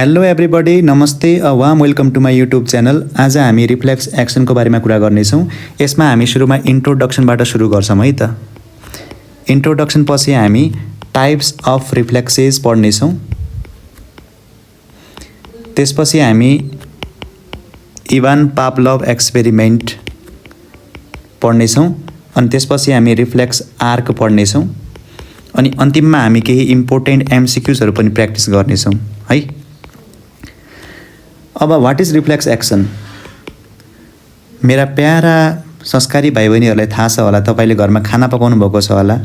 Hello everybody नमस्ते वाम welcome to my YouTube channel. आज हामी रिफ्लेक्स एक्सनको बारेमा कुरा गर्नेछौँ। यसमा हामी सुरुमा इन्ट्रोडक्सनबाट सुरु गर्छौँ है त। इन्ट्रोडक्सन पछि हामी टाइप्स अफ रिफ्लेक्सेस पढ्नेछौँ। त्यसपछि हामी इभान पाभलोभ एक्सपेरिमेन्ट पढ्नेछौँ अनि त्यसपछि हामी रिफ्लेक्स आर्क पढ्नेछौँ अनि अन्तिममा हामी केही इम्पोर्टेन्ट एमसिक्युजहरू पनि प्र्याक्टिस गर्नेछौँ है। अब व्हाट इज रिफ्लेक्स एक्सन? मेरा प्यारा संस्कारी भाइ बहिनीहरूलाई थाहा छ होला, तपाईँले घरमा खाना पकाउनु भएको छ होला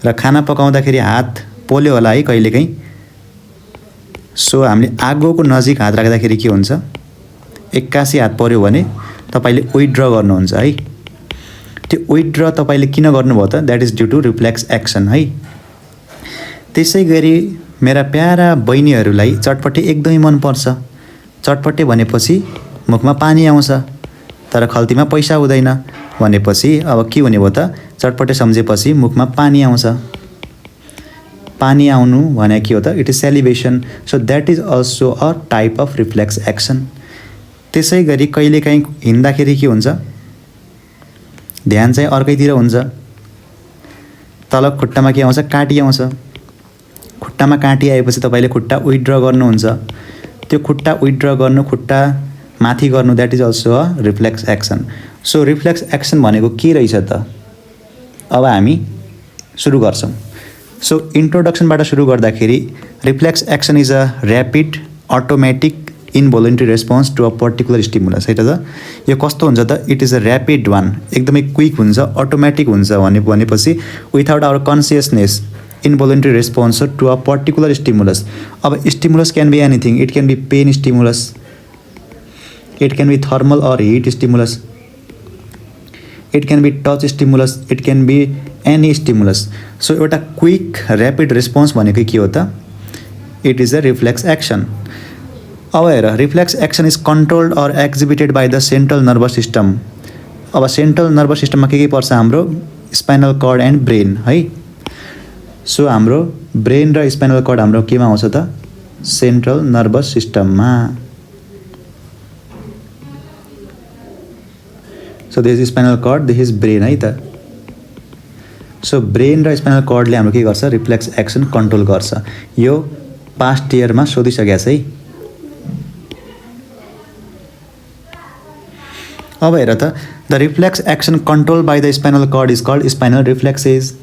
र खाना पकाउँदाखेरि हात पोल्यो होला है कहिलेकाहीँ। सो हामीले आगोको नजिक हात राख्दाखेरि के हुन्छ, एक्कासी हात पर्यो भने तपाईँले विथड्र गर्नुहुन्छ है। त्यो विथड्र तपाईँले किन गर्नुभयो त? That is due to reflex action है। त्यसै गरी मेरा प्यारा बहिनीहरूलाई चटपटे एकदमै मनपर्छ। चटपटे भनेपछि मुखमा पानी आउँछ तर खल्तीमा पैसा हुँदैन भनेपछि अब के हुने भयो त? चटपटे सम्झेपछि मुखमा पानी आउँछ। पानी आउनु भने के हो त? It is celebration. So that is also a type of reflex action. त्यसै गरी कहिलेकाहीँ हिँड्दाखेरि के हुन्छ, ध्यान चाहिँ अर्कैतिर हुन्छ। तल खुट्टामा के आउँछ? काटी आउँछ। खुट्टामा काटी आएपछि तपाईँले खुट्टा विथड्र गर्नुहुन्छ। त्यो खुट्टा विथड्र गर्नु, खुट्टा माथि गर्नु, that is also a reflex action. So reflex action भनेको के रहेछ त? अब हामी सुरु गर्छौँ। सो इन्ट्रोडक्सनबाट सुरु गर्दाखेरि reflex action is a rapid automatic involuntary response to a particular stimulus है त। यो कस्तो हुन्छ त? It is a rapid one, एकदमै क्विक हुन्छ, अटोमेटिक हुन्छ भनेपछि without our consciousness involuntary response to a particular stimulus. अब stimulus can be anything. It can be pain stimulus, it can be thermal or heat stimulus, it can be touch stimulus, it can be any stimulus. So एउटा quick rapid response भनेको के हो त? It is a reflex action. अब हेर, reflex action is controlled or exhibited by the central nervous system. अब central nervous system मा के पर्छ? हाम्रो spinal cord and brain है। सो हाम्रो ब्रेन र स्पाइनल कर्ड हाम्रो केमा आउँछ त? सेन्ट्रल नर्भस सिस्टममा। So this is spinal chord, this is brain है त। सो ब्रेन र स्पाइनल कर्डले हाम्रो के गर्छ? रिफ्लेक्स एक्सन कन्ट्रोल गर्छ। यो पास्ट इयरमा सोधिसकेको छ है। अब हेर त, the reflex action control by the spinal cord is called spinal reflexes.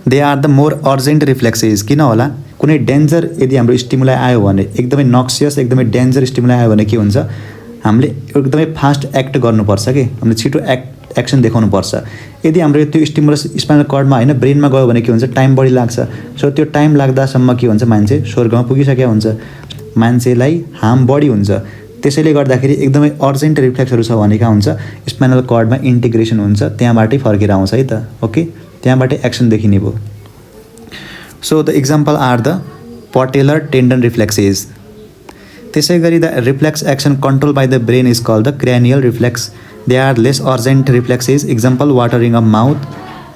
They are the more urgent reflexes. किन होला? कुनै डेन्जर यदि हाम्रो स्टिमुलाई आयो भने, एकदमै नक्सियस एकदमै डेन्जर स्टिमुलाई आयो भने के हुन्छ, हामीले एकदमै फास्ट एक्ट गर्नुपर्छ कि हामीले छिटो एक्सन देखाउनुपर्छ। यदि हाम्रो त्यो स्टिमुलस स्पाइनल कर्डमा होइन ब्रेनमा गयो भने के हुन्छ, टाइम बढी लाग्छ। सो त्यो टाइम लाग्दासम्म के हुन्छ, मान्छे स्वर्गमा पुगिसकेको हुन्छ, मान्छेलाई हार्म बढी हुन्छ। त्यसैले गर्दाखेरि एकदमै अर्जेन्ट रिफ्लेक्सहरू छ भने कहाँ हुन्छ, स्पाइनल कर्डमा इन्टिग्रेसन हुन्छ, त्यहाँबाटै फर्केर आउँछ है त। ओके, त्यहाँबाटै एक्सन देखिने भयो। So the example are the patellar tendon reflexes. त्यसै गरी the reflex action control by the brain is called the cranial reflex. They are less urgent reflexes. Example watering of mouth,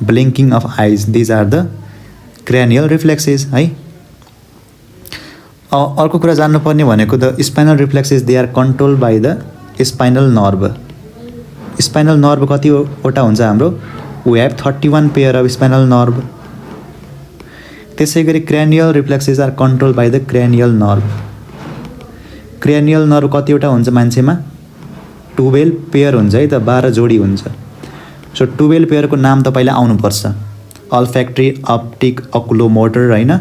blinking of eyes, these are the cranial reflexes है। अर्को कुरा जान्नुपर्ने भनेको the spinal reflexes they are control by the spinal nerve. Spinal nerve कतिवटा हुन्छ हाम्रो? We have 31 pair of spinal nerve. त्यसै गरी cranial reflexes are controlled by the cranial nerve. cranial nerve कतिवटा हुन्छ मान्छेमा? 12 पेयर हुन्छ है त, 12 जोडी हुन्छ। सो 12 पेयरको नाम तपाईँलाई आउनुपर्छ। अल्फ्याक्ट्री, अप्टिक, अकुलोमोटर होइन,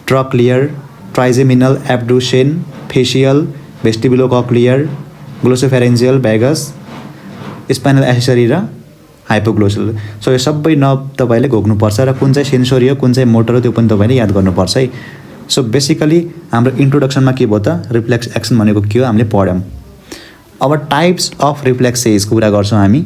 ट्रक्लियर, ट्राइजेमिनल, एब्डुसेन, फेसियल, भेस्टिबुलोकक्लियर, ग्लोसोफेरेन्जियल, भ्यागस, स्पाइनल एक्सेसरी र हाइपोग्लोसल। सो यो सबै नर्भ तपाईँले घोक्नुपर्छ र कुन चाहिँ सेन्सोरी हो, कुन चाहिँ मोटर हो, त्यो पनि तपाईँले याद गर्नुपर्छ है। सो बेसिकली हाम्रो इन्ट्रोडक्सनमा के भयो त? रिफ्लेक्स एक्सन भनेको के हो हामीले पढ्यौँ। अब टाइप्स अफ रिफ्लेक्सेसको कुरा गर्छौँ हामी।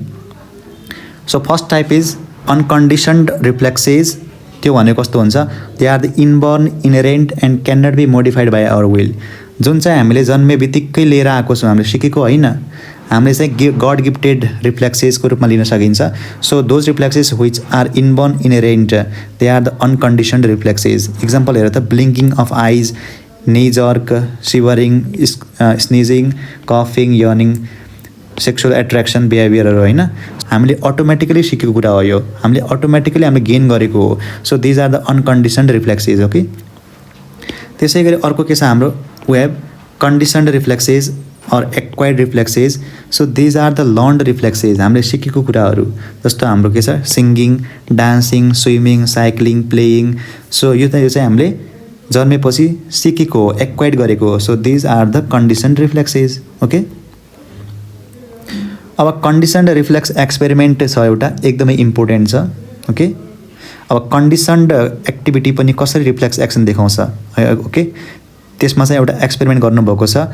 So first type is unconditioned reflexes. त्यो भनेको कस्तो हुन्छ? They are the inborn, inherent and can not be modified by our will. जुन चाहिँ हामीले जन्मे बित्तिकै लिएर आएको छौँ, हामीले सिकेको होइन, हामीले चाहिँ गड गिफ्टेड रिफ्लेक्सेसको रूपमा लिन सकिन्छ। So those reflexes which are inborn, inherent, they are the unconditioned reflexes. Example हेर त, ब्लिङ्किङ अफ आइज नी जर्क, सिभरिङ, स्निजिङ, कफिङ, यर्निङ, सेक्सुअल एट्र्याक्सन बिहेभियरहरू होइन, हामीले अटोमेटिकली सिकेको कुरा हो यो, हामीले अटोमेटिकली हामीले गेन गरेको हो। So these are the unconditioned reflexes. Okay, त्यसै गरी अर्को के छ हाम्रो, we have conditioned reflexes or acquired reflexes. So these are the learned reflexes, हामीले सिकेको कुराहरू, जस्तो हाम्रो के छ, singing, dancing, swimming, cycling, playing. So यो चाहिँ हामीले जन्मेपछि सिकेको हो, एक्वायर्ड गरेको हो। So these are the conditioned reflexes. Okay, अब कन्डिसन्ड रिफ्लेक्स एक्सपेरिमेन्ट छ एउटा, एकदमै इम्पोर्टेन्ट छ। ओके, अब कन्डिसन्ड एक्टिभिटी पनि कसरी रिफ्लेक्स एक्सन देखाउँछ, ओके, त्यसमा चाहिँ एउटा एक्सपेरिमेन्ट गर्नुभएको छ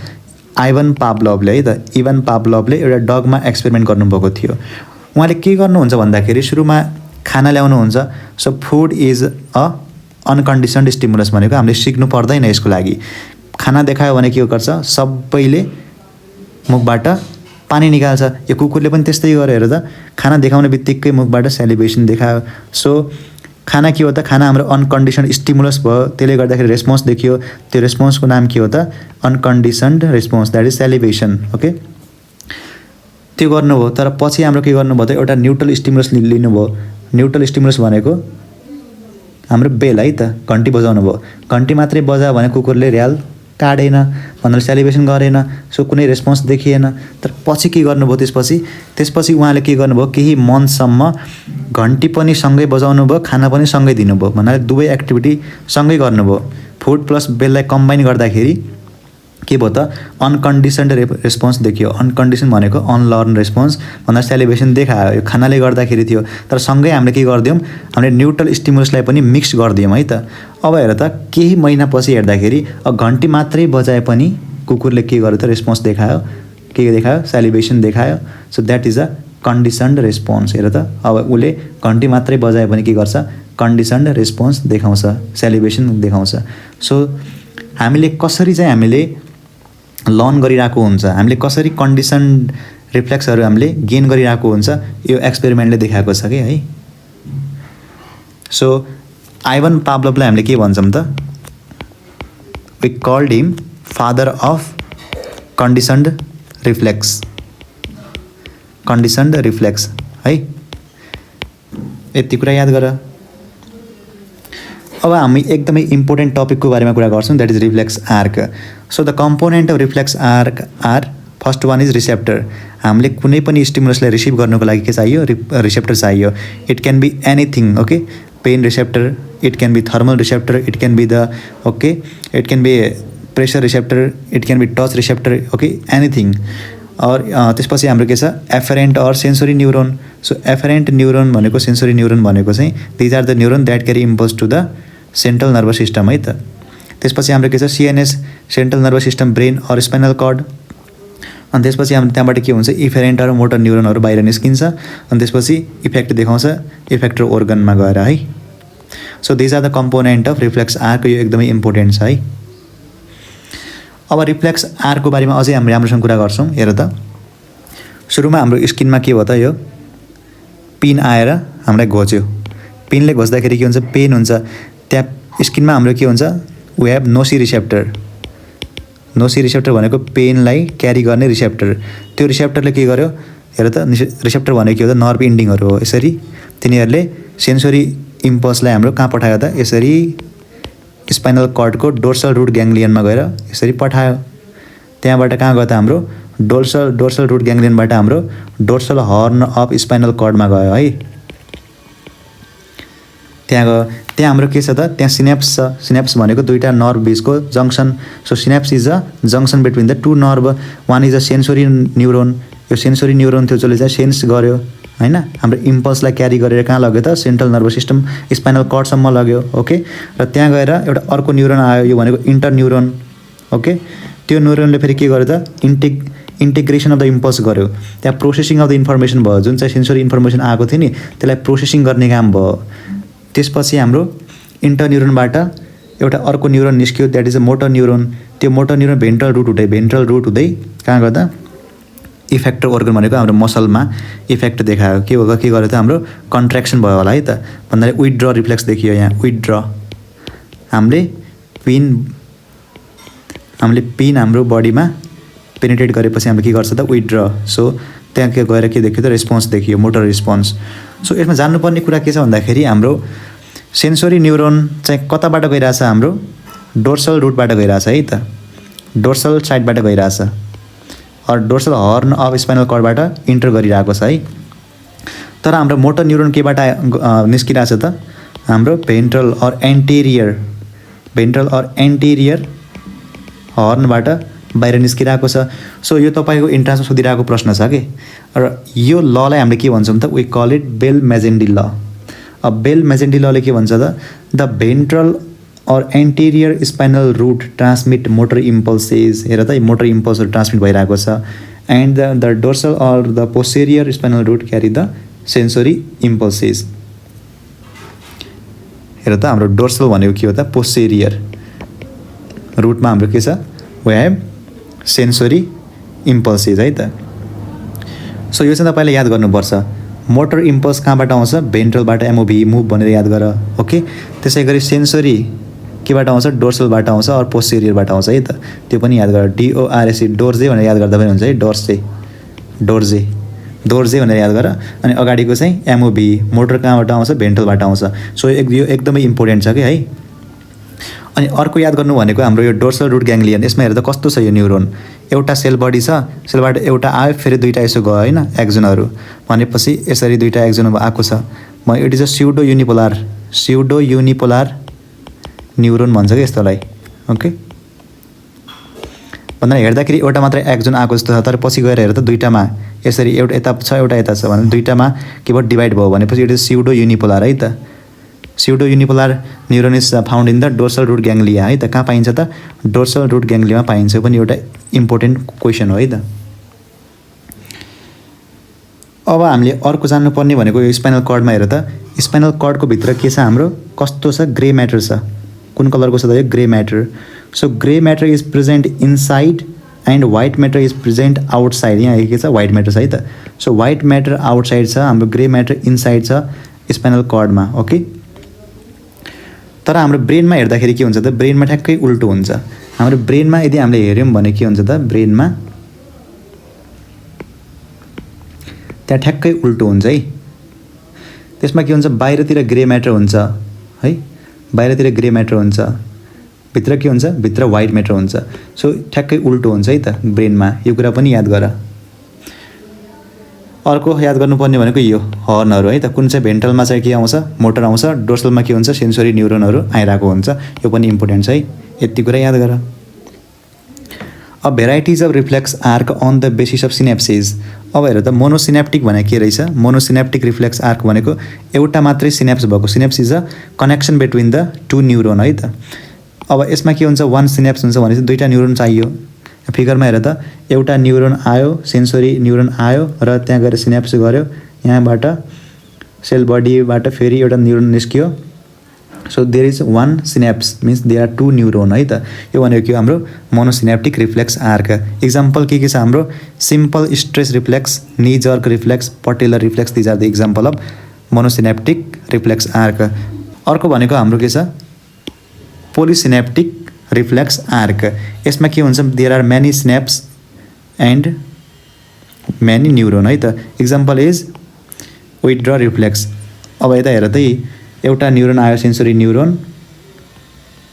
आइभन पाभलोभले है त। इभन पाभलोभले एउटा डगमा एक्सपेरिमेन्ट गर्नुभएको थियो। उहाँले के गर्नुहुन्छ भन्दाखेरि सुरुमा खाना ल्याउनुहुन्छ। So food is a unconditioned stimulus भनेको हामीले सिक्नु पर्दैन यसको लागि। खाना देखायो भने के गर्छ, सबैले मुखबाट पानी निकाल्छ। यो कुकुरले पनि त्यस्तै गर्यो हेर त, खाना देखाउने बित्तिकै मुखबाट सेलिब्रेसन देखायो। सो खाना के हो त, खाना हाम्रो अनकन्डिसन्ड स्टिमुलस भयो, त्यसले गर्दाखेरि रेस्पोन्स देखियो। त्यो रेस्पोन्सको नाम के हो त, unconditioned response, that is salivation. Okay, त्यो गर्नुभयो। तर पछि हाम्रो के गर्नुभयो त, एउटा न्युट्रल स्टिमुलस लिनुभयो। न्युट्रल स्टिमुलस भनेको हाम्रो बेल है त, घन्टी बजाउनु भयो। घन्टी मात्रै बजायो भने कुकुरले र्याल काटेन, भन्नाले सेलिब्रेसन गरेन। सो कुनै रेस्पोन्स देखिएन। तर पछि के गर्नुभयो, त्यसपछि उहाँले के गर्नुभयो, केही मन्थसम्म घन्टी पनि सँगै बजाउनु भयो, खाना पनि सँगै दिनुभयो, भन्नाले दुवै एक्टिभिटी सँगै गर्नुभयो। फुड प्लस बेललाई कम्बाइन गर्दाखेरि के भयो त, अनकन्डिसन्ड रेस्पोन्स देखियो। अनकन्डिसन भनेको अनलर्न रेस्पोन्स, भन्दा सेलिब्रेसन देखायो। यो खानाले गर्दाखेरि थियो। तर सँगै हामीले के गरिदियौँ, हामीले न्युट्रल स्टिमुलसलाई पनि मिक्स गरिदियौँ है त। अब हेर त, केही महिनापछि हेर्दाखेरि घन्टी मात्रै बजाए पनि कुकुरले के गर्यो त, रेस्पोन्स देखायो। के देखायो, सेलिब्रेसन देखायो। So that is a conditioned response. हेर त, अब उसले घन्टी मात्रै बजाए पनि के गर्छ, कन्डिसन्ड रेस्पोन्स देखाउँछ, सेलिब्रेसन देखाउँछ। सो हामीले कसरी चाहिँ हामीले लर्न गरिरहेको हुन्छ, हामीले कसरी कन्डिसन्ड रिफ्लेक्सहरू हामीले गेन गरिरहेको हुन्छ, यो एक्सपेरिमेन्टले देखाएको छ कि है। सो आइभन पाभलोभलाई हामीले के भन्छौँ त, we called him father of conditioned reflex. Conditioned reflex है, यति कुरा याद गर। अब हामी एकदमै इम्पोर्टेन्ट टपिकको बारेमा कुरा गर्छौँ, that is reflex arc. So the component of reflex arc are, first one is receptor. हामीले कुनै पनि स्टिमुलसलाई रिसिभ गर्नुको लागि के चाहियो, रिसेप्टर चाहियो। It can be anything, okay, pain receptor, it can be thermal receptor, it can be the, okay, it can be pressure receptor, it can be touch receptor, okay, anything. और त्यसपछि हाम्रो के छ, afferent or sensory neuron. So afferent neuron भनेको, sensory neuron भनेको चाहिँ these are the neuron that carry impulse to the central nervous system है त। त्यसपछि हाम्रो के छ, CNS, central nervous system, brain or spinal cord. अनि त्यसपछि हाम्रो त्यहाँबाट के हुन्छ, इफेरेन्ट अर मोटर न्युरोनहरू बाहिर निस्किन्छ। अनि त्यसपछि इफेक्ट देखाउँछ इफेक्टर ओर्गनमा गएर है। So these are the component of reflex arc. यो एकदमै इम्पोर्टेन्ट छ है। अब रिफ्लेक्स आर्कको बारेमा अझै हामी राम्रोसँग कुरा गर्छौँ। हेर त, सुरुमा हाम्रो स्किनमा के हो त, यो पिन आएर हामीलाई घोच्यो। पिनले घोच्दाखेरि के हुन्छ, पेन हुन्छ। त्यहाँ स्किनमा हाम्रो के हुन्छ, वी हेभ नोसी रिसेप्टर। नोसी रिसेप्टर भनेको पेनलाई क्यारी गर्ने रिसेप्टर। त्यो रिसेप्टरले के गर्यो, हेर त, रिसेप्टर भनेको के हो त, नर्भ इन्डिङहरू हो। यसरी तिनीहरूले सेन्सोरी इम्पल्सलाई हाम्रो कहाँ पठायो त, यसरी स्पाइनल कर्डको डोर्सल रुट ग्याङ्ग्लियनमा गएर यसरी पठायो। त्यहाँबाट कहाँ गयो त, हाम्रो डोर्सल रुट ग्याङ्ग्लियनबाट हाम्रो डोर्सल हर्न अफ स्पाइनल कर्डमा गयो है। त्यहाँ गयो। त्यहाँ हाम्रो के छ त, त्यहाँ सिनेप्स छ। सिनेप्स भनेको दुईवटा नर्भ बिचको junction. So synapse is a junction between the two nerve. One is a sensory neuron. यो सेन्सोरी न्युरोन थियो जसले चाहिँ सेन्स गर्यो होइन, हाम्रो इम्पल्सलाई क्यारी गरेर कहाँ लग्यो त, सेन्ट्रल नर्भस सिस्टम, स्पाइनल कर्डसम्म लग्यो। ओके, र त्यहाँ गएर एउटा अर्को न्युरोन आयो, यो भनेको इन्टर न्युरोन। ओके, त्यो न्युरोनले फेरि के गर्यो त, इन्टिग्रेसन अफ द इम्पल्स गर्यो। त्यहाँ प्रोसेसिङ अफ द इन्फर्मेसन भयो। जुन चाहिँ सेन्सोरी इन्फर्मेसन आएको थियो नि, त्यसलाई प्रोसेसिङ गर्ने काम भयो। त्यसपछि हाम्रो इन्टर न्युरोनबाट एउटा अर्को न्युरोन निस्क्यो, that is a motor neuron. त्यो मोटर न्युरोन भेन्ट्रल रुट हुँदै कहाँ गर्दा, इफेक्टर ओर्गन भनेको हाम्रो मसलमा इफेक्ट देखायो। के हो, के गर्यो त, हाम्रो कन्ट्र्याक्सन भयो होला है त, भन्नाले विथड्र रिफ्लेक्स देखियो। यहाँ विथड्र हामीले पिन हामीले पिन हाम्रो बडीमा पेनिट्रेट गरेपछि हामीले के गर्छ त विथड्र। सो त्यहाँ के गएर के देखियो त रेस्पोन्स देखियो, मोटर रेस्पोन्स। सो यसमा जान्नुपर्ने कुरा के छ भन्दाखेरि हाम्रो सेन्सोरी न्युरोन चाहिँ कताबाट गइरहेछ, हाम्रो डोर्सल रुटबाट गइरहेछ है त, डोर्सल साइडबाट गइरहेछ, or dorsal horn of spinal कर्डबाट इन्टर गरिरहेको छ है। तर हाम्रो मोटर न्युरोन केबाट निस्किरहेछ त, हाम्रो भेन्ट्रल और एन्टेरियर हर्नबाट बाहिर निस्किरहेको छ। सो यो तपाईँको इन्ट्रान्समा सोधिरहेको प्रश्न छ कि, र यो ललाई हामीले के भन्छौँ त, वी कल इट बेल-मेजेन्डी ल। अब बेल-मेजेन्डी लले के भन्छ त, the ventral or anterior spinal root transmit motor impulses. हेर त मोटर इम्पल्सहरू ट्रान्समिट भइरहेको छ, and the dorsal or the posterior spinal root carry the sensory impulses. हेर त हाम्रो डोर्सल भनेको के हो त, पोस्टेरियर रुटमा हाम्रो के छ, वी हेभ सेन्सोरी इम्पल्सेस है त। सो यो चाहिँ तपाईँले याद गर्नुपर्छ। मोटर इम्पल्स कहाँबाट आउँछ, भेन्ट्रलबाट, एमओभी मुभ भनेर याद गर। ओके, त्यसै गरी सेन्सोरी केबाट आउँछ, डोर्सलबाट आउँछ और पोस्टेरियरबाट आउँछ है त, त्यो पनि याद गर। DORSE डोर्जे भनेर याद गर्दा पनि हुन्छ है, डोर्जे भनेर याद गर। अनि अगाडिको चाहिँ एमओभी, मोटर कहाँबाट आउँछ, भेन्ट्रलबाट आउँछ। सो यो एकदमै इम्पोर्टेन्ट छ कि है। अनि अर्को याद गर्नु भनेको हाम्रो यो डोर्सल रुट ग्याङ्ग्लियन। यसमा हेर्दा कस्तो छ यो न्युरोन, एउटा सेल बडी छ, सेलबाट एउटा आयो, फेरि दुईवटा यसो गयो होइन, एक्जनहरू भनेपछि यसरी दुईवटा एक्जन आएको छ। It is a pseudo unipolar neuron भन्छ कि यस्तोलाई। ओके, भन्दा हेर्दाखेरि एउटा मात्रै एक्जन आएको जस्तो छ, तर पछि गएर हेर त दुईवटामा यसरी एउटा यता छ एउटा यता छ भने दुईवटामा के भयो, डिभाइड भयो भनेपछि इट इज स्युडो युनिपोलार है त। Pseudo unipolar neuron is found in the dorsal root ganglia है त। कहाँ पाइन्छ त, डोर्सल रुट ग्याङ्ग्लियामा पाइन्छ, पनि एउटा इम्पोर्टेन्ट क्वेसन हो है त। अब हामीले अर्को जान्नुपर्ने भनेको यो स्पाइनल कर्डमा हेर त, स्पाइनल कर्डको भित्र के छ हाम्रो, कस्तो छ, ग्रे म्याटर छ। कुन कलरको छ त यो, grey matter. So grey matter is present inside and white matter is present outside. यहाँ के छ, व्हाइट म्याटर छ है त। सो व्हाइट म्याटर आउटसाइड छ, हाम्रो ग्रे म्याटर इनसाइड छ स्पाइनल कर्डमा। ओके, तर हाम्रो ब्रेनमा हेर्दाखेरि के हुन्छ त, ब्रेनमा ठ्याक्कै उल्टो हुन्छ। हाम्रो ब्रेनमा यदि हामीले हेऱ्यौँ भने के हुन्छ त, ब्रेनमा त्यहाँ ठ्याक्कै उल्टो हुन्छ है। त्यसमा के हुन्छ, बाहिरतिर ग्रे म्याटर हुन्छ है, बाहिरतिर ग्रे म्याटर हुन्छ, भित्र के हुन्छ, भित्र व्हाइट म्याटर हुन्छ। सो ठ्याक्कै उल्टो हुन्छ है त ब्रेनमा, यो कुरा पनि याद गर। अर्को याद गर्नुपर्ने भनेको यो हर्नहरू है त, कुन चाहिँ भेन्ट्रलमा चाहिँ के आउँछ, मोटर आउँछ, डोर्सलमा के हुन्छ, सेन्सोरी न्युरोनहरू आइरहेको हुन्छ। यो पनि इम्पोर्टेन्ट छ है, यति कुरा याद गर। अब varieties of reflex arc on the basis of synapsis. अब हेर त मोनोसिनेप्टिक भनेको के रहेछ, मोनोसिनेप्टिक रिफ्लेक्स आर्क भनेको एउटा मात्रै सिनेप्स भएको, synapse is a connection between the two neuron है त। अब यसमा के हुन्छ, वान सिनेप्स हुन्छ भने चाहिँ दुईवटा न्युरोन चाहियो। फिगरमा हेर त, एउटा न्युरोन आयो, सेन्सोरी न्युरोन आयो र त्यहाँ गएर सिनेप्स गर्यो, यहाँबाट सेल बडीबाट फेरि एउटा न्युरोन निस्कियो। So there is one synapse, means there are two neuron है त। यो भनेको के हो, हाम्रो मोनोसिनेप्टिक रिफ्लेक्स आर्क। इक्जाम्पल के छ हाम्रो, simple stress reflex, knee jerk reflex, patellar reflex, these are the example of monosynaptic reflex arc. अर्को भनेको हाम्रो के छ, पोलिसिनेप्टिक रिफ्लेक्स आर्क। यसमा के हुन्छ, there are many synapse and many neuron है त। Example is withdraw reflex. अब यता हेर त, एउटा न्युरोन आयो, सेन्सोरी न्युरोन,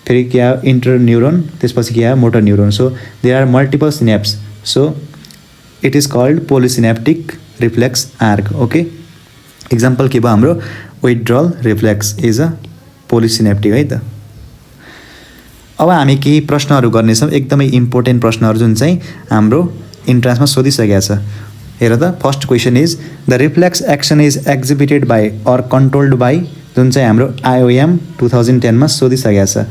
फेरि के आयो, इन्टर न्युरोन, त्यसपछि के आयो, motor neuron. So there are multiple synapse, so it is called polysynaptic reflex arc. Okay, example के भयो हाम्रो, withdrawal reflex is a polysynaptic है त। अब हामी केही प्रश्नहरू गर्नेछौँ, एकदमै इम्पोर्टेन्ट प्रश्नहरू जुन चाहिँ हाम्रो इन्ट्रान्समा सोधिसकेको छ। हेर त, first question is the reflex action is exhibited by or controlled by, जुन चाहिँ हाम्रो IOM 2010मा सोधिसकेको छ।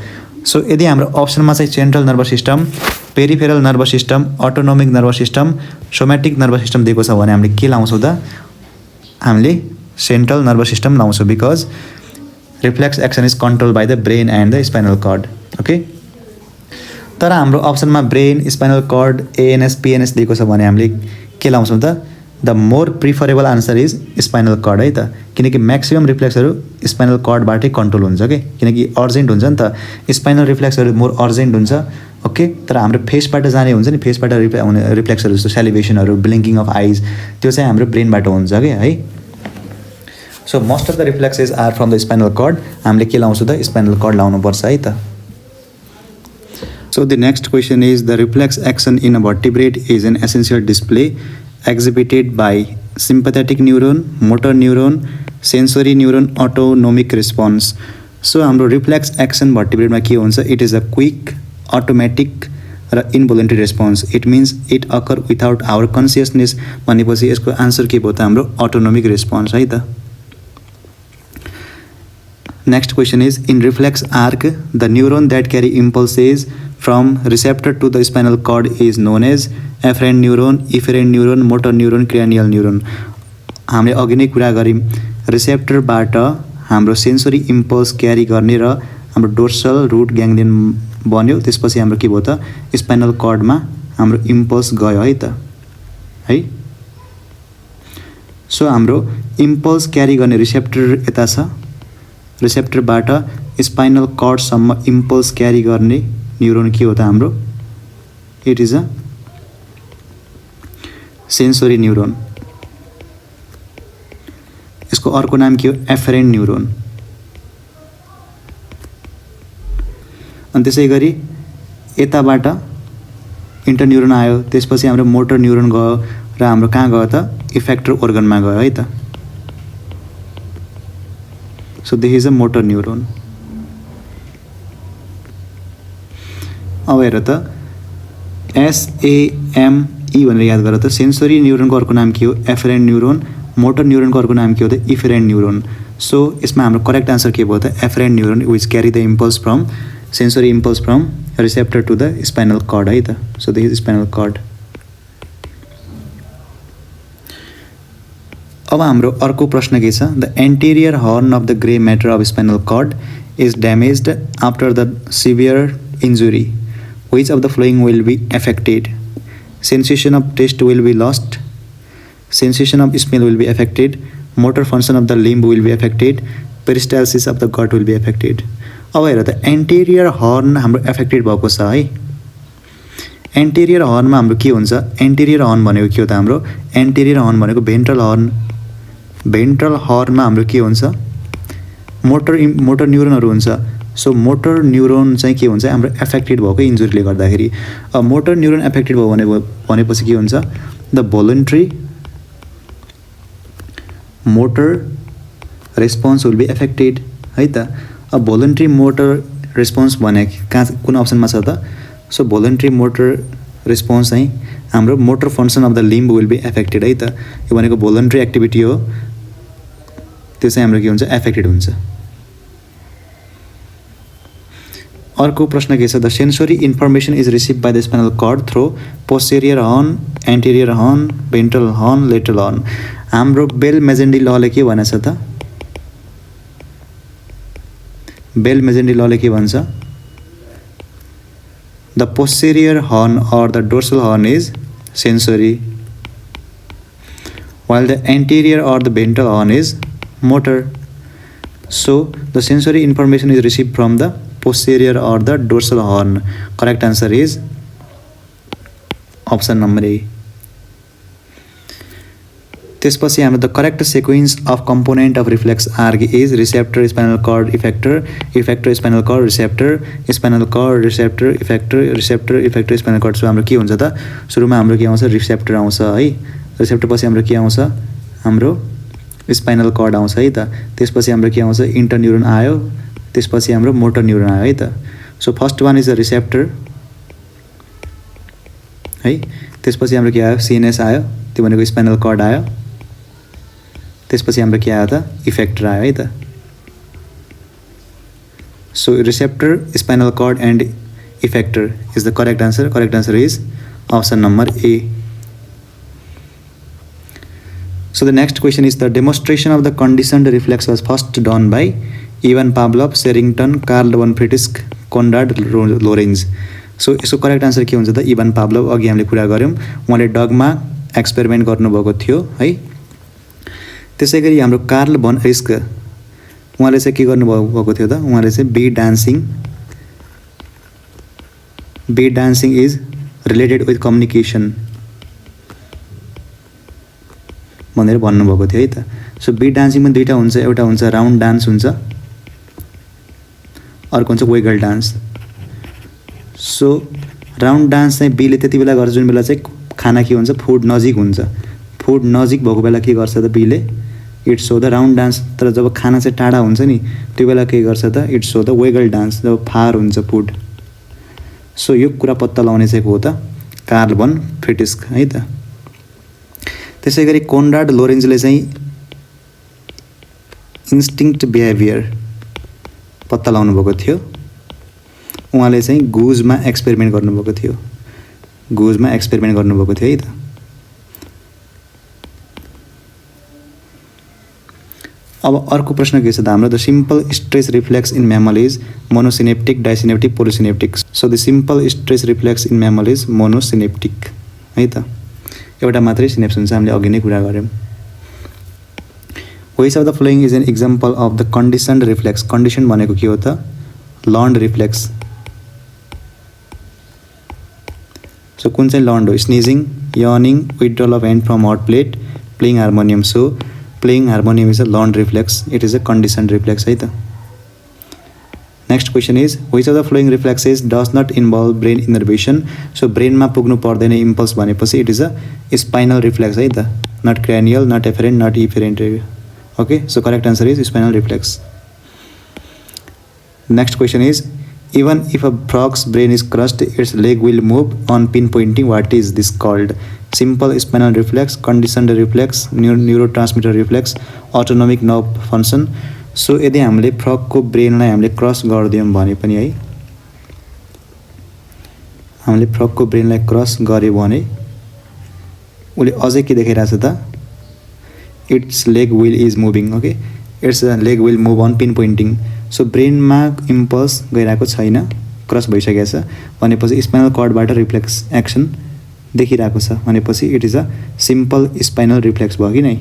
सो यदि हाम्रो अप्सनमा चाहिँ central nervous system, peripheral nervous system, autonomic nervous system, somatic nervous system दिएको छ भने हामीले के लाउँछौँ त, हामीले सेन्ट्रल नर्भस सिस्टम लाउँछौँ, because reflex action is control by the brain and the spinal cord. Okay, तर हाम्रो अप्सनमा brain, spinal cord, ANS, PNS दिएको छ भने हामीले के लाउँछौँ त, the more preferable answer is spinal cord है त, किनकि म्याक्सिमम रिफ्लेक्सहरू स्पाइनल कर्डबाटै कन्ट्रोल हुन्छ के, किनकि अर्जेन्ट हुन्छ नि त, स्पाइनल रिफ्लेक्सहरू मोर अर्जेन्ट हुन्छ। ओके, तर हाम्रो फेसबाट जाने हुन्छ नि, फेसबाट हुने रिफ्लेक्सहरू जस्तो सेलिभेसनहरू, ब्लिङ्किङ अफ आइज, त्यो चाहिँ हाम्रो ब्रेनबाट हुन्छ कि है। So most of the reflexes are from the spinal cord. हामीले के लाउँछौँ त, स्पाइनल कर्ड लाउनुपर्छ है त। So the next question is, the reflex action in a vertebrate is an essential display exhibited by sympathetic neuron, motor neuron, sensory neuron, autonomic response. So हाम्रो reflex action भर्टिब्रेटमा के हुन्छ, it is a quick, automatic र involuntary response. It means it occur without our consciousness भनेपछि यसको answer के भयो त, हाम्रो अटोनोमिक रेस्पोन्स है त। Next question is, in reflex arc the neuron that carry impulses from receptor to the spinal cord is known as afferent neuron, efferent neuron, motor neuron, cranial neuron. हामीले अघि नै कुरा गऱ्यौँ, रिसेप्टरबाट हाम्रो सेन्सरी इम्पल्स क्यारी गर्ने र हाम्रो डोर्सल रुट ग्याङ्ग्लियन बन्यो, त्यसपछि हाम्रो के भयो त, स्पाइनल कर्डमा हाम्रो इम्पल्स गयो है त है। सो हाम्रो इम्पल्स क्यारी गर्ने रिसेप्टर यता छ, रिसेप्टरबाट स्पाइनल कर्डसम्म इम्पल्स क्यारी गर्ने न्युरोन के हो त हाम्रो, it is a sensory neuron. यसको अर्को नाम के हो, एफरेन्ट न्युरोन। अनि त्यसै गरी यताबाट इन्टरन्युरोन आयो, त्यसपछि हाम्रो मोटर न्युरोन गयो र हाम्रो कहाँ गयो त, इफेक्टर ओर्गनमा गयो है त। So this is a motor neuron. अब हेर त, SAME भनेर याद गर त, सेन्सोरी न्युरोनको अर्को नाम के हो, एफरेन्ट न्युरोन, मोटर न्युरोनको अर्को नाम के हो त, इफेरेन्ट न्युरोन। सो यसमा हाम्रो करेक्ट आन्सर के भयो त, afferent neuron which carry the impulse from sensory impulse from receptor to the spinal cord है त। So this is spinal cord. अब हाम्रो अर्को प्रश्न के छ, the anterior horn of the grey matter of spinal cord is damaged after the severe injury, which of the following will be affected? Sensation of taste will be lost, sensation of smell will be affected, motor function of the limb will be affected, peristalsis of the gut will be affected. अब हेर त, interior horn हाम्रो affected भएको छ है। Interior हर्नमा हाम्रो के हुन्छ, एन्टेरियर हर्न भनेको के हो त, हाम्रो एन्टेरियर हर्न भनेको भेन्ट्रल हर्न। भेन्ट्रल हर्नमा हाम्रो के हुन्छ, मोटर न्युरोनहरू हुन्छ। सो मोटर न्युरोन चाहिँ के हुन्छ, हाम्रो एफेक्टेड भएको इन्जुरीले गर्दाखेरि। अब मोटर न्युरोन एफेक्टेड भयो भनेपछि के हुन्छ, the voluntary motor response will be affected है त। अब भोलन्ट्री मोटर रेस्पोन्स भने कहाँ, कुन अप्सनमा छ त, सो भोलन्ट्री मोटर रेस्पोन्स चाहिँ हाम्रो motor function of the limb will be affected है त। यो भनेको भोलन्ट्री एक्टिभिटी हो, त्यो चाहिँ हाम्रो के हुन्छ, एफेक्टेड हुन्छ। अर्को प्रश्न के छ, the sensory information is receive by the spinal cord through posterior horn, anterior horn, ventral horn, lateral horn. हाम्रो बेल मेजेन्डी लले के भनेछ त, बेल मेजेन्डी लले के भन्छ, the posterior horn or the dorsal horn is sensory, while the anterior or the ventral horn is motor. So the sensory information is received from the posterior or the dorsal horn. Correct answer is option number A. त्यसपछि हाम्रो the correct sequence of component of reflex arc is receptor, spinal cord, effector, effector, spinal cord, receptor, spinal cord, receptor, effector, receptor, effector, spinal cord. So हाम्रो के हुन्छ त, सुरुमा हाम्रो के आउँछ, रिसेप्टर आउँछ है। रिसेप्टर पछि हाम्रो के आउँछ, हाम्रो स्पाइनल कर्ड आउँछ है त। त्यसपछि हाम्रो के आउँछ, इन्टरन्युरोन आयो, त्यसपछि हाम्रो मोटर न्युरोन आयो है त। So first one is the receptor है। त्यसपछि हाम्रो के आयो, सिएनएस आयो, त्यो भनेको स्पाइनल कर्ड आयो। त्यसपछि हाम्रो के आयो त, इफेक्टर आयो है त। So receptor, spinal cord and effector is the correct answer. Correct answer is option number A. So the next question is, the demonstration of the conditioned reflex was first done by Ivan Pavlov, Sherrington, Carl von Friedrich, Konrad Lorenz. So यसको correct answer के हुन्छ त, Ivan पाभलोभ। अघि हामीले कुरा गऱ्यौँ, उहाँले डगमा experiment गर्नुभएको थियो है। त्यसै गरी हाम्रो कार्ल भन रिस्क उहाँले चाहिँ के गर्नुभएको थियो त, उहाँले चाहिँ bee dancing is related with communication भनेर भन्नुभएको थियो है त। सो बी डान्सिङमा दुईवटा हुन्छ, एउटा हुन्छ राउन्ड डान्स हुन्छ, अर्को हुन्छ vagal dance. So round dance चाहिँ बीले त्यति बेला गर्छ जुन बेला चाहिँ खाना के हुन्छ, फुड नजिक हुन्छ। फुड नजिक भएको बेला के गर्छ त बीले, it so the round dance. तर जब खाना चाहिँ टाढा हुन्छ नि त्यो बेला के गर्छ त, it so the waggle dance, जब फार हुन्छ फुड। सो यो कुरा पत्ता लगाउने चाहिँ को हो त, कार्ल भन फ्रिटिस्क है त। त्यसै गरी कोनराड लोरेन्जले चाहिँ इन्स्टिङ्क्ट बिहेभियर पत्ता लगाउनु भएको थियो। उहाँले चाहिँ गुजमा एक्सपेरिमेन्ट गर्नुभएको थियो, गुजमा एक्सपेरिमेन्ट गर्नुभएको थियो है त। अब अर्को प्रश्न के छ त हाम्रो, the simple stress reflex in mammal is monosynaptic, disynaptic, polysynaptic. So the simple stress reflex in mammal is monosynaptic है त, एउटा मात्रै सिनेप्स हुन्छ, हामीले अघि नै कुरा गऱ्यौँ। Which of the flowing is an example of the conditioned reflex. Condition भनेको के हो त, लर्न्ड रिफ्लेक्स। सो कुन चाहिँ लर्न्ड हो, स्निजिङ, यर्निङ, withdrawal of hand from hot plate, playing harmonium. So playing harmonium is a learned reflex, it is a conditioned reflex है त। Next question is which of the following reflexes does not involve brain innervation. So ब्रेनमा पुग्नु पर्दैन impulse भनेपछि it is a spinal reflex है त, not cranial, not afferent, not efferent. Okay, so correct answer is spinal reflex. Next question is even if a frog's brain is crushed its leg will move on pin pointing, what is this called. Simple spinal reflex, conditioned reflex, neurotransmitter reflex, autonomic nerve function. So यदि हामीले फ्रगको ब्रेनलाई हामीले cross गरिदियौँ भने पनि है, हामीले फ्रगको ब्रेनलाई cross गऱ्यो भने उसले अझै के देखाइरहेछ त, its leg will is moving. Okay, its leg will move on pin pointing. So ब्रेनमा इम्पल्स गइरहेको छैन, क्रस भइसकेको छ भनेपछि स्पाइनल कर्डबाट रिफ्लेक्स एक्सन देखिरहेको छ भनेपछि it is a simple spinal reflex भयो कि नै,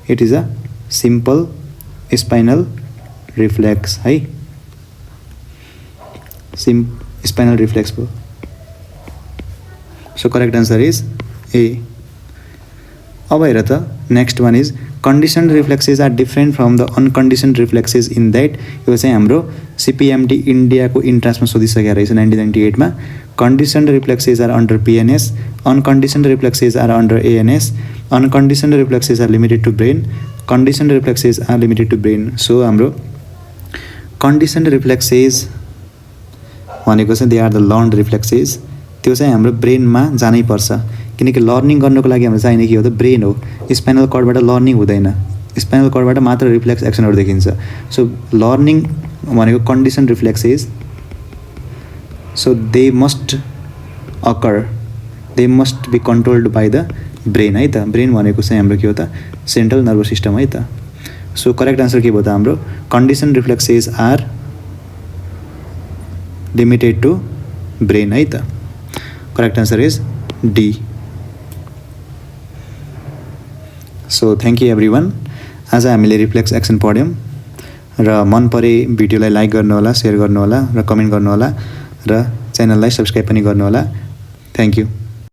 it is a simple spinal reflex है, स्पाइनल रिफ्लेक्स भयो। So correct answer is A. अब हेर त next one is conditioned reflexes are different from the unconditioned reflexes in that. यो चाहिँ हाम्रो CPMT इन्डियाको इन्ट्रान्समा सोधिसकेको रहेछ 1998 मा। Conditioned reflexes are under PNS, unconditioned reflexes are under ANS, unconditioned reflexes are limited to brain, conditioned reflexes are limited to brain. So हाम्रो conditioned reflexes भनेको चाहिँ they are the learned reflexes, त्यो चाहिँ हाम्रो ब्रेनमा जानै पर्छ किनकि लर्निङ गर्नको लागि हाम्रो चाहिने के हो त, ब्रेन हो। स्पाइनल कर्डबाट लर्निङ हुँदैन, स्पाइनल कर्डबाट मात्र रिफ्लेक्स एक्सनहरू देखिन्छ। सो लर्निङ भनेको condition reflexes, so they must occur, they must be controlled by the brain है त। ब्रेन भनेको चाहिँ हाम्रो के हो त, सेन्ट्रल नर्भस सिस्टम है त। सो करेक्ट आन्सर के भयो त हाम्रो, condition reflexes are limited to brain है त। Correct answer is D. So thank you every one. आज हामीले रिफ्लेक्स एक्सन पढ्यौँ र मन परे भिडियोलाई लाइक गर्नुहोला, सेयर गर्नुहोला र कमेन्ट गर्नुहोला र च्यानललाई सब्सक्राइब पनि गर्नुहोला। Thank you.